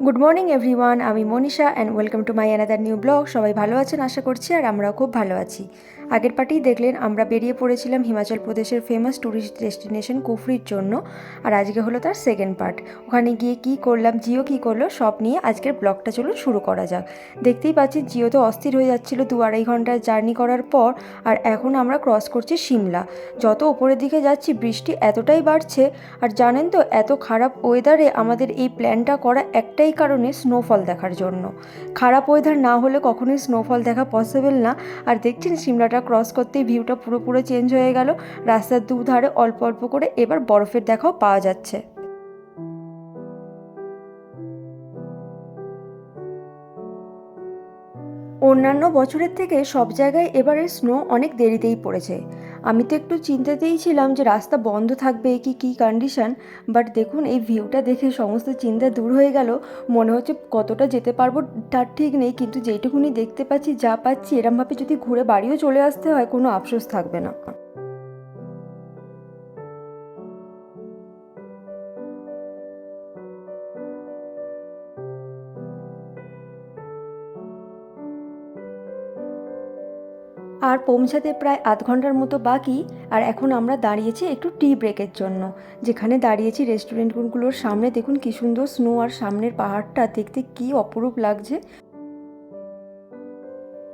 Good morning everyone, আমি Manisha and welcome to my another new blog. সবাই ভালো আছেন আশা করছি, আর আমরাও খুব ভালো আছি। আগের পার্টেই দেখলেন আমরা বেরিয়ে পড়েছিলাম হিমাচল প্রদেশের ফেমাস ট্যুরিস্ট ডেস্টিনেশন কুফরির জন্য, আর আজকে হলো তার সেকেন্ড পার্ট। ওখানে গিয়ে কী করলাম, জিও কী করলো, সব নিয়ে আজকের ব্লগটা চলুন শুরু করা যাক। দেখতেই পাচ্ছি জিও তো অস্থির হয়ে যাচ্ছিলো 2-2.5 ঘন্টার জার্নি করার পর, আর এখন আমরা ক্রস করছি সিমলা। যত ওপরের দিকে যাচ্ছি বৃষ্টি এতটাই বাড়ছে, আর জানেন তো এত খারাপ ওয়েদারে আমাদের এই প্ল্যানটা করা একটাই কারণে, স্নোফল দেখার জন্য। খারাপ ওয়েদার না হলে কখনোই স্নোফল দেখা পসিবল না। আর দেখছেন সিমলাটা ক্রস করতেই ভিউটা পুরোপুরি চেঞ্জ হয়ে গেল। রাস্তার দুধারে অল্প অল্প করে এবার বরফের দেখাও পাওয়া যাচ্ছে। অন্যান্য বছরের থেকে সব জায়গায় এবারে স্নো অনেক দেরিতেই পড়েছে। আমি তো একটু চিন্তাতেই ছিলাম যে রাস্তা বন্ধ থাকবে কি কী কন্ডিশন, বাট দেখুন এই ভিউটা দেখে সমস্ত চিন্তা দূর হয়ে গেল। মনে হচ্ছে কতটা যেতে পারবো তার ঠিক নেই, কিন্তু যেইটুকুনি দেখতে পাচ্ছি যা পাচ্ছি এরমভাবে যদি ঘুরে বাড়িও চলে আসতে হয় কোনো আফসোস থাকবে না। আর পৌঁছাতে প্রায় আধ ঘন্টার মতো বাকি। আর এখন আমরা দাঁড়িয়েছি একটু টি ব্রেকের জন্য। যেখানে দাঁড়িয়েছি রেস্টুরেন্টগুলোর সামনে দেখুন কী সুন্দর স্নো, আর সামনের পাহাড়টা দেখতে কী অপরূপ লাগছে।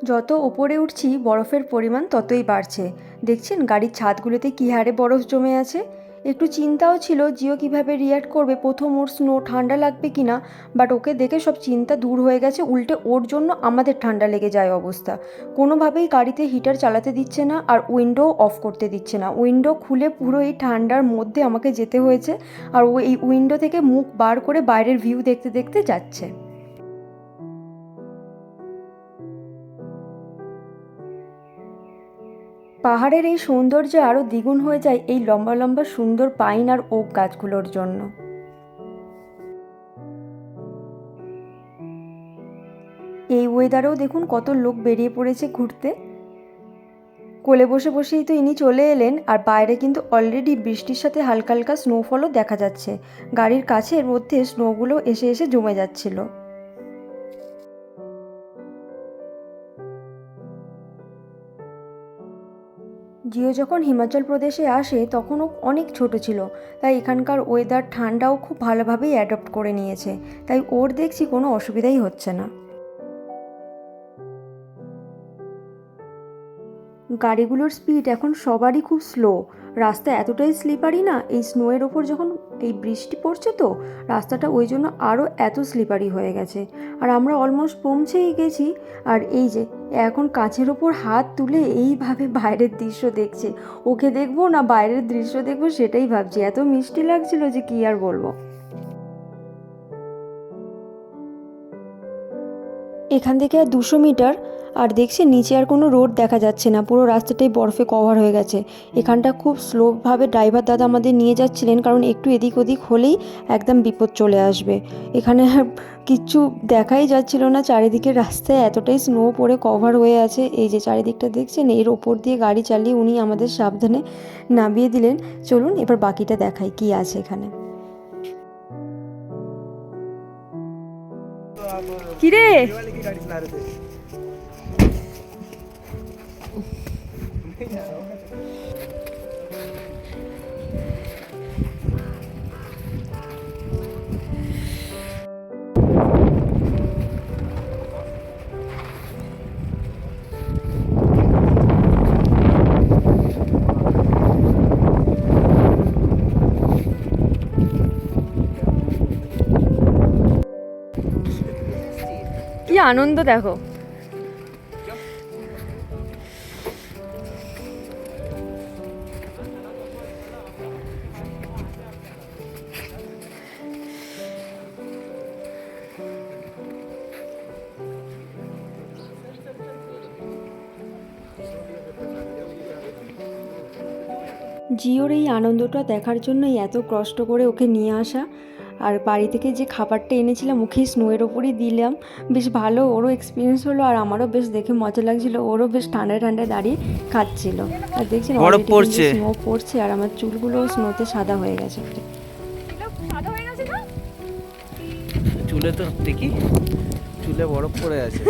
যত ওপরে উঠছি বরফের পরিমাণ ততই বাড়ছে। দেখছেন গাড়ির ছাদগুলোতে কী হারে বরফ জমে আছে। একটু চিন্তাও ছিল জিও কীভাবে রিয়্যাক্ট করবে, প্রথম ওর স্নো ঠান্ডা লাগবে কি না, বাট ওকে দেখে সব চিন্তা দূর হয়ে গেছে। উল্টে ওর জন্য আমাদের ঠান্ডা লেগে যায় অবস্থা। কোনোভাবেই গাড়িতে হিটার চালাতে দিচ্ছে না, আর উইন্ডো অফ করতে দিচ্ছে না। উইন্ডো খুলে পুরো এই ঠান্ডার মধ্যে আমাকে যেতে হয়েছে, আর ও এই উইন্ডো থেকে মুখ বার করে বাইরের ভিউ দেখতে দেখতে যাচ্ছে। পাহাড়ের এই সৌন্দর্য আরও দ্বিগুণ হয়ে যায় এই লম্বা লম্বা সুন্দর পাইন আর ওক গাছগুলোর জন্য। এই ওয়েদারেও দেখুন কত লোক বেরিয়ে পড়েছে ঘুরতে। কোলে বসে বসেই তো ইনি চলে এলেন, আর বাইরে কিন্তু অলরেডি বৃষ্টির সাথে হালকা হালকা স্নোফলও দেখা যাচ্ছে। গাড়ির কাছের মধ্যে স্নোগুলো এসে এসে জমে যাচ্ছিল। জিও যখন হিমাচল প্রদেশে আসে তখন ও অনেক ছোট ছিল, তাই এখানকার ওয়েদার ঠান্ডাও খুব ভালোভাবেই অ্যাডপ্ট করে নিয়েছে। তাই ওর দেখছি কোনো অসুবিধাই হচ্ছে না। গাড়িগুলোর স্পিড এখন সবারই খুব স্লো। রাস্তা এতটাই স্লিপারি না, এই স্নোয়ের ওপর যখন এই বৃষ্টি পড়ছে তো রাস্তাটা ওই জন্য আরও এত স্লিপারি হয়ে গেছে। আর আমরা অলমোস্ট পৌঁছেই গেছি। আর এই যে এখন কাঁচের ওপর হাত তুলে এইভাবে বাইরের দৃশ্য দেখছে। ওকে দেখবো না বাইরের দৃশ্য দেখবো সেটাই ভাবছি, এত মিষ্টি লাগছিল যে কী আর বলবো। এখান থেকে আর 200 মিটার, আর দেখছি নিচে আর কোনো রোড দেখা যাচ্ছে না, পুরো রাস্তাটাই বরফে কভার হয়ে গেছে। এখানটা খুব স্লোভাবে ড্রাইভার দাদা আমাদের নিয়ে যাচ্ছিলেন, কারণ একটু এদিক ওদিক হলেই একদম বিপদ চলে আসবে। এখানে আর কিচ্ছু দেখাই যাচ্ছিল না, চারিদিকে রাস্তায় এতটাই স্নো পড়ে কভার হয়ে আছে। এই যে চারিদিকটা দেখছেন, এর ওপর দিয়ে গাড়ি চালিয়ে উনি আমাদের সাবধানে নামিয়ে দিলেন। চলুন এবার বাকিটা দেখাই কি আছে এখানে। কিরে কি আনন্দ দেখো। জিওর এই আনন্দটা দেখার জন্যই এত কষ্ট করে ওকে নিয়ে আসা। আর বাড়ি থেকে যে খাবারটা এনেছিলাম ওকে স্নোয়ের ওপরই দিলাম। বেশ ভালো ওরও এক্সপিরিয়েন্স হলো, আর আমারও বেশ দেখে মজা লাগছিলো। ওরও বেশ ঠান্ডায় ঠান্ডায় দাঁড়িয়ে খাচ্ছিল। আর দেখছেন অলরেডি কিন্তু স্নো পড়ছে, আর আমার চুলগুলো স্নোতে সাদা হয়ে গেছে। চুল চুলে তো দেখি, চুলে বরফ পড়ে আছে।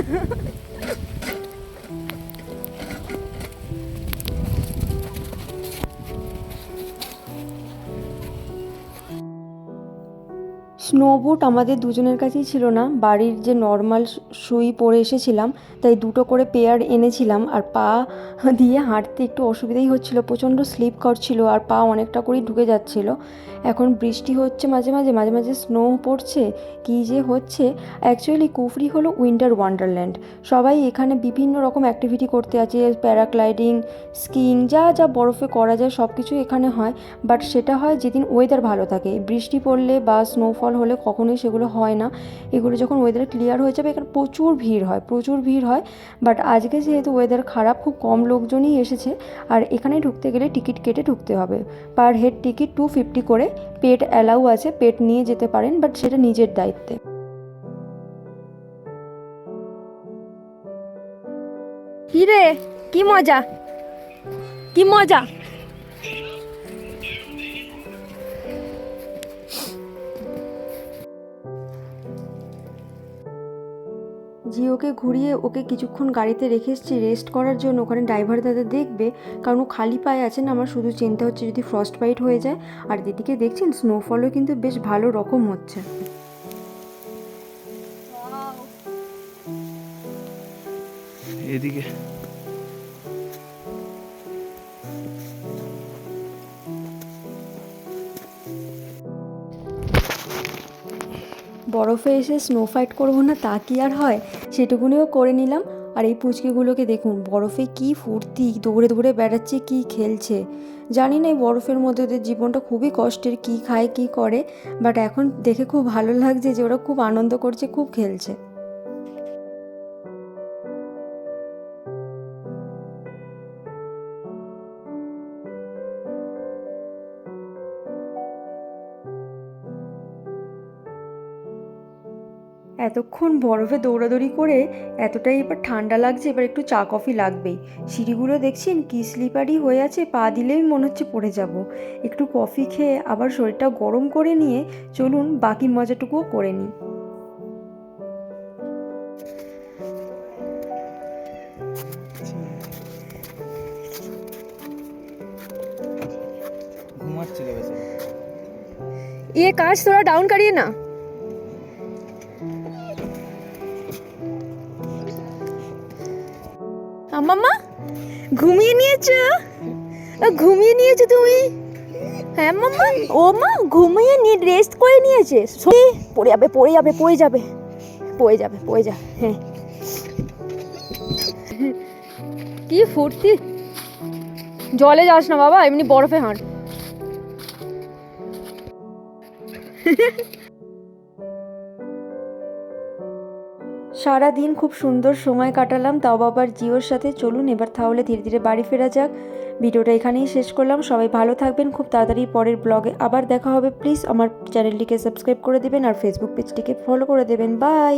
স্নোবুট আমাদের দুজনের কাছেই ছিল না, বাড়ির যে নর্মাল শুই পরে এসেছিলাম, তাই দুটো করে পেয়ার এনেছিলাম। আর পা দিয়ে হাঁটতে একটু অসুবিধাই হচ্ছিল, প্রচণ্ড স্লিপ করছিল আর পা অনেকটা করেই ঢুকে যাচ্ছিল। এখন বৃষ্টি হচ্ছে মাঝে মাঝে, মাঝে মাঝে স্নো পড়ছে, কী যে হচ্ছে। অ্যাকচুয়ালি কুফরি হলো উইন্টার ওয়ান্ডারল্যান্ড। সবাই এখানে বিভিন্ন রকম অ্যাক্টিভিটি করতে আছে, প্যারাগ্লাইডিং, স্কিইং, যা যা বরফে করা যায় সব কিছু এখানে হয়। বাট সেটা হয় যেদিন ওয়েদার ভালো থাকে। বৃষ্টি পড়লে বা স্নোফল হলে কখনোই সেগুলো হয় না। এগুলো যখন ওয়েদার ক্লিয়ার হয়ে যাবে এখানে প্রচুর ভিড় হয়, প্রচুর ভিড় হয়। বাট আজকে যেহেতু ওয়েদার খারাপ, খুব কম লোকজনই এসেছে। আর এখানে ঢুকতে গেলে টিকিট কেটে ঢুকতে হবে। পার হেড টিকিট 250 করে। পেট অ্যালাউ আছে, পেট নিয়ে যেতে পারেন, বাট সেটা নিজের দায়িত্বে। কি রে, কি মজা, কি মজা। জিওকে ঘুরিয়ে ওকে কিছুক্ষণ গাড়িতে রেখে এসেছি রেস্ট করার জন্য। ওখানে ড্রাইভার দাদা দেখবে, কারণ ও খালি পায়ে আছে না। আমার শুধু চিন্তা হচ্ছে যদি ফ্রস্ট বাইট হয়ে যায়। আর দিদিকে দেখছেন স্নোফলও কিন্তু বেশ ভালো রকম হচ্ছে। এদিকে বরফে এসে স্নো ফাইট করবো না তা কি আর হয়, সেটুকুনিও করে নিলাম। আর এই পুচকিগুলোকে দেখুন, বরফে কি ফুর্তি, দৌড়ে দৌড়ে বেড়াচ্ছে, কি খেলছে। জানি না এই বরফের মধ্যে ওদের জীবনটা খুবই কষ্টের, কি খায় কি করে। বাট এখন দেখে খুব ভালো লাগছে যে ওরা খুব আনন্দ করছে, খুব খেলছে। এতক্ষণ বরফে দৌড়াদৌড়ি করে এতটাই এবার ঠান্ডা লাগছে, এবার একটু চা কফি লাগবেই। সিঁড়িগুলো দেখছেন কি স্লিপারি হয়ে আছে, পা দিলেই মনে হচ্ছে পড়ে যাব। একটু কফি খেয়ে আবার শরীরটা গরম করে নিয়ে চলুন বাকি মজাটুকুও করে নিই। ঘুমাচ্ছিল বেচারা। ये कांच थोड़ा डाउन करिए ना। মাম্মা ঘুমিয়ে নিয়েছো, ঘুমিয়ে নিয়েছো তুমি? হ্যাঁ মাম্মা, ও মা ঘুমিয়ে নিয়ে রেস্ট করে নিয়েছে। পড়ে যাবে পড়ে যাবে পড়ে যাবে পড়ে যাবে পড়ে যা। হ্যাঁ কি ফুর্তি। জলে যাস না বাবা, এমনি বরফে হাঁট। সারা দিন খুব সুন্দর সময় কাটালাম, তাও বাবার জিওর সাথে। চলুন এবার তাহলে ধীরে ধীরে বাড়ি ফেরা যাক। ভিডিওটা এখানেই শেষ করলাম। সবাই ভালো থাকবেন, খুব তাড়াতাড়ি পরের ব্লগে আবার দেখা হবে। প্লিজ আমার চ্যানেলটিকে সাবস্ক্রাইব করে দেবেন আর ফেসবুক পেজটিকে ফলো করে দেবেন। বাই।